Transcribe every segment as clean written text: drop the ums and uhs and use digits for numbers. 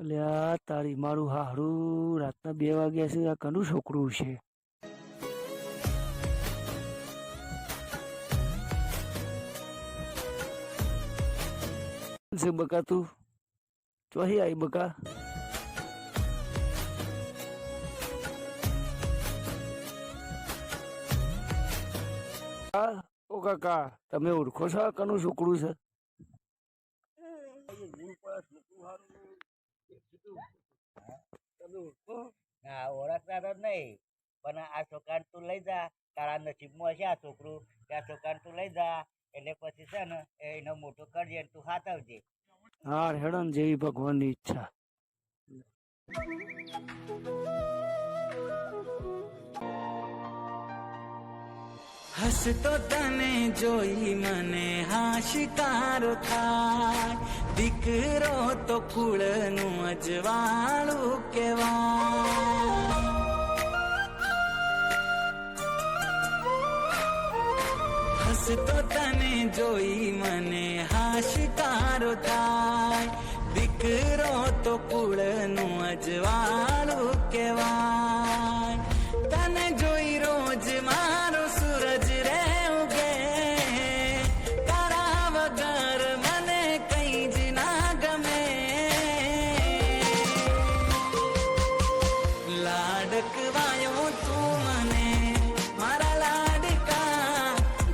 અલ્યા તારી મારું હારું રાતના 2 વાગ્યા છે. આ કનું છોકરું છે? બકા તું ચોહી આઈ બકા? ઓ કાકા તમે ઓળખો છો આ કનું છોકરું છે? ઓળખતા તો નહીં, પણ આ છોકરાને તું લઈ જા. તારા નસીબમાં હશે આ છોકરું, ત્યાં છોકરાને તું લઈ જા. એટલે પછી છે ને એનો મોટો કરજે, તું હાથવજે. હા હેડન જેવી ભગવાનની ઈચ્છા. હસતો તને જોઈ મને હાશિકારો થાય, દીકરો તો કુળનું અજવાળું કહેવાય. હસતો તને જોઈ મને હાશિકારો થાય, દીકરો તો કુળનું અજવાળું કહેવાય. તને જોઈ રોજ મારો સૂરજ રે ઉગે, તારા વગર મને કઈ જ ના ગમે. લાડકવાયો તું મને મારા લાડકા,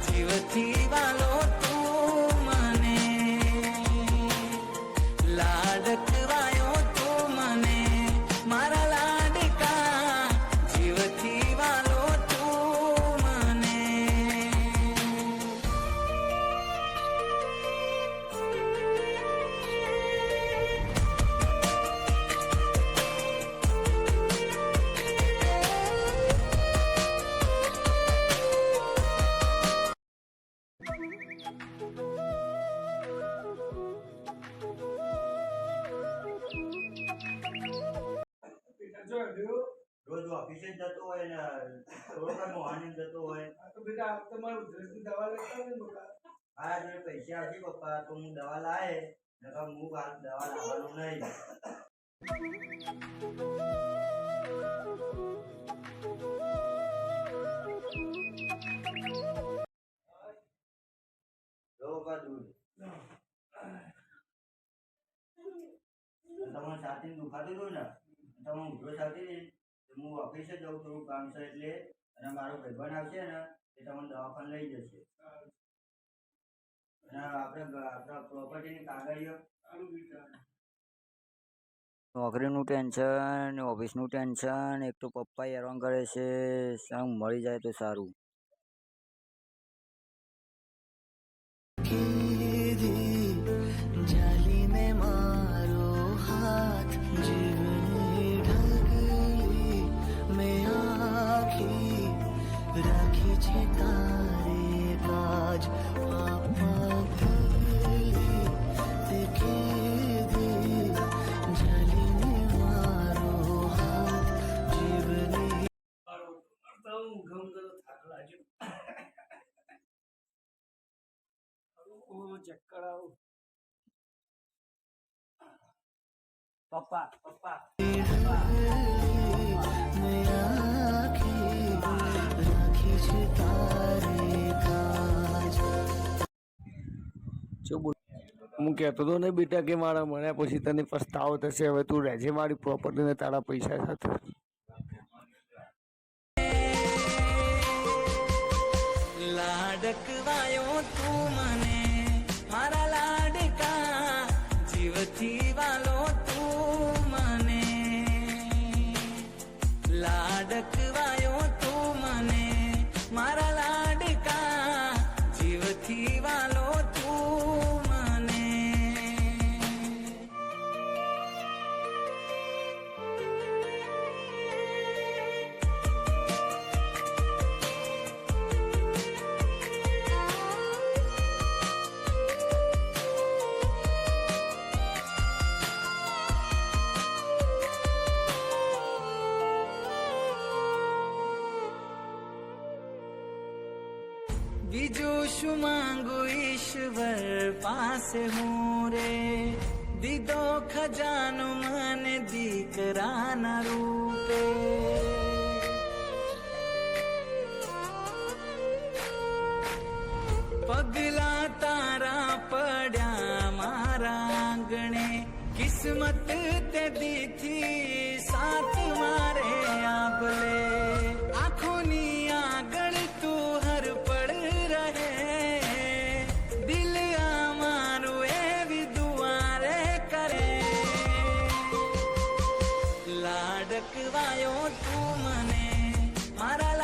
જીવથી વાલો તું મને. લાડકવાયો તું મને મારા લાડકા, જીવથી વાલો તું મને. રોજ ઓફિસે જતો હોય ને રોજ મોહાની જતો હોય. હા જો પૈસા હશે પપ્પા તો હું દવા લાવે, નકર હું દવા લાવવાનું નહીં. તમારે સાથે દુખાતું હતું ને, તમે ઊંધો સાથે હું ઓફિસે જઉં, થોડું કામ છે એટલે. અને મારો ભાઈબંધ આવશે ને એ તમને દવાખાને લઈ જશે. અને આપણા પ્રોપર્ટીની કાગળીઓ, નોકરીનું ટેન્શન, ઓફિસનું ટેન્શન, એક તો પપ્પા હેરાન કરે છે. સારું મળી જાય તો સારું. જાલી ને મારો હાથ, જીવની ઢગલી મેં આખી રાખી છે તારે કાજ. પાપા પગલી તે કીધી, જાલી ને મારો હાથ, જીવની. ચક્કર આવું. પપ્પા પપ્પા મેં આખી રાખી છે તારે કાજ. શું બોલ? હું કહેતો હતો ને બેટા કે મારા મળ્યા પછી તને પસ્તાવો થશે. હવે તું રહેજે મારી પ્રોપર્ટી ને તારા પૈસા સાથે. લાડકવાયો તું મને મારા લાડકા, જીવથી વાલો તું મને. લાડકવાયો તું મને મારા લાડકા, જીવથી વાલો તું મને. બીજું શું માંગુ ઈશ્વર પાસે હું રે, દીધો ખજાનો મને દીકરાના રૂપે. પગલા તારા પડ્યા મારા આંગણે, કિસ્મત તે દીથી સાથ મારે આભલે. આંખોની આગળ તું હર પડ રહે, દિલ અમારું એવી દુઆરે કરે. લાડકવાયો તું મને મારા